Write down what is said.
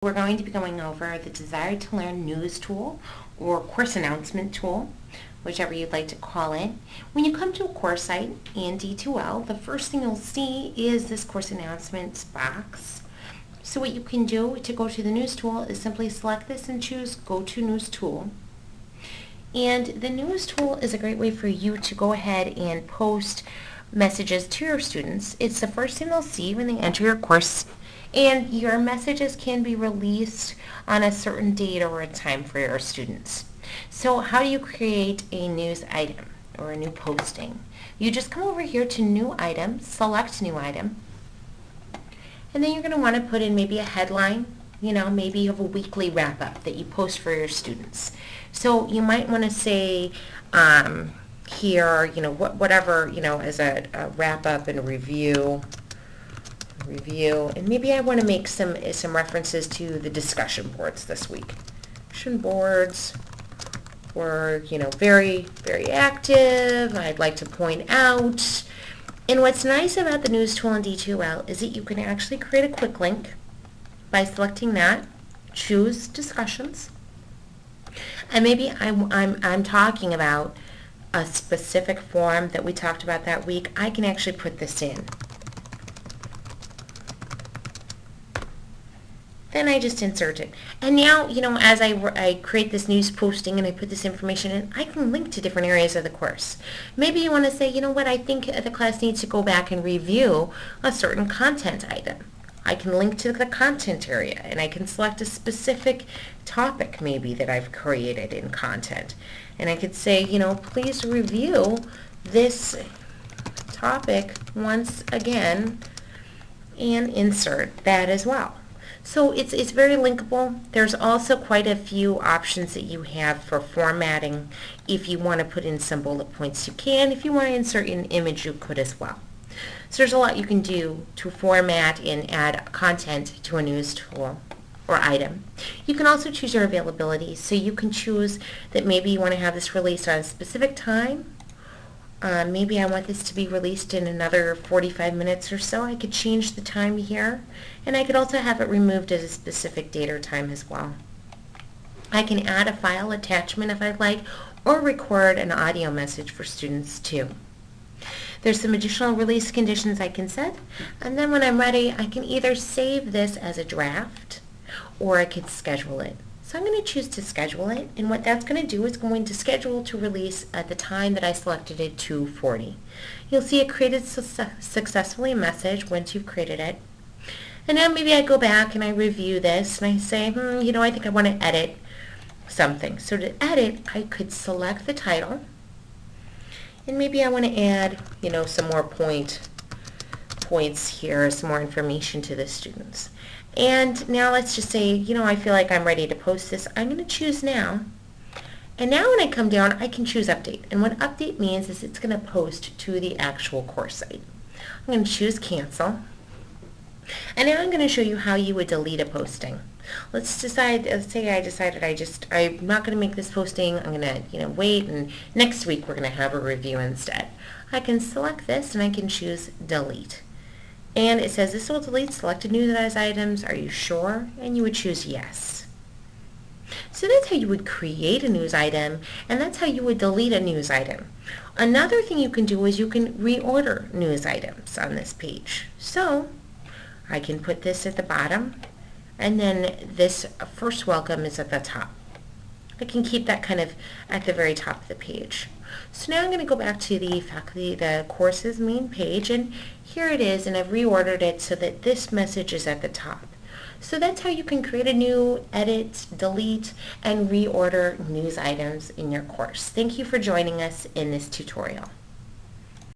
We're going to be going over the Desire to Learn News tool or Course Announcement tool, whichever you'd like to call it. When you come to a course site in D2L, the first thing you'll see is this Course Announcements box. So what you can do to go to the News tool is simply select this and choose Go to News tool. And the News tool is a great way for you to go ahead and post messages to your students. It's the first thing they'll see when they enter your course, and your messages can be released on a certain date or a time for your students. So how do you create a news item or a new posting? You just come over here to New Item, select New Item, and then you're going to want to put in maybe a headline. Maybe you have a weekly wrap-up that you post for your students. So you might want to say here, whatever, as a wrap-up and a review, and maybe I want to make some references to the discussion boards this week. Discussion boards were, very, very active. I'd like to point out. And what's nice about the News tool in D2L is that you can actually create a quick link by selecting that, choose discussions, and maybe I'm talking about a specific form that we talked about that week. I can actually put this in. Then I just insert it. And now, as I create this news posting and I put this information in, I can link to different areas of the course. Maybe you want to say, I think the class needs to go back and review a certain content item. I can link to the content area, and I can select a specific topic maybe that I've created in content. And I could say, please review this topic once again, and insert that as well. So it's very linkable. There's also quite a few options that you have for formatting. If you want to put in some bullet points, you can. If you want to insert an image, you could as well. So there's a lot you can do to format and add content to a news tool or item. You can also choose your availability. So you can choose that maybe you want to have this released on a specific time. Maybe I want this to be released in another 45 minutes or so. I could change the time here, and I could also have it removed at a specific date or time as well. I can add a file attachment if I'd like, or record an audio message for students too. There's some additional release conditions I can set, and then when I'm ready, I can either save this as a draft, or I could schedule it. So I'm going to choose to schedule it, and what that's going to do is going to schedule to release at the time that I selected it, 2:40. You'll see it created successfully message once you've created it. And now maybe I go back and I review this, and I say, I think I want to edit something. So to edit, I could select the title, and maybe I want to add, some more points here, some more information to the students. And now let's just say, I feel like I'm ready to post this. I'm going to choose now. And now when I come down, I can choose update. And what update means is it's going to post to the actual course site. I'm going to choose cancel. And now I'm going to show you how you would delete a posting. Let's say I decided I'm not going to make this posting. I'm going to, wait, and next week we're going to have a review instead. I can select this and I can choose delete. And it says this will delete selected news items. Are you sure? And you would choose yes. So that's how you would create a news item, and that's how you would delete a news item. Another thing you can do is you can reorder news items on this page. So I can put this at the bottom, and then this first welcome is at the top. I can keep that kind of at the very top of the page. So now I'm going to go back to the courses main page, and here it is, and I've reordered it so that this message is at the top. So that's how you can create a new, edit, delete, and reorder news items in your course. Thank you for joining us in this tutorial.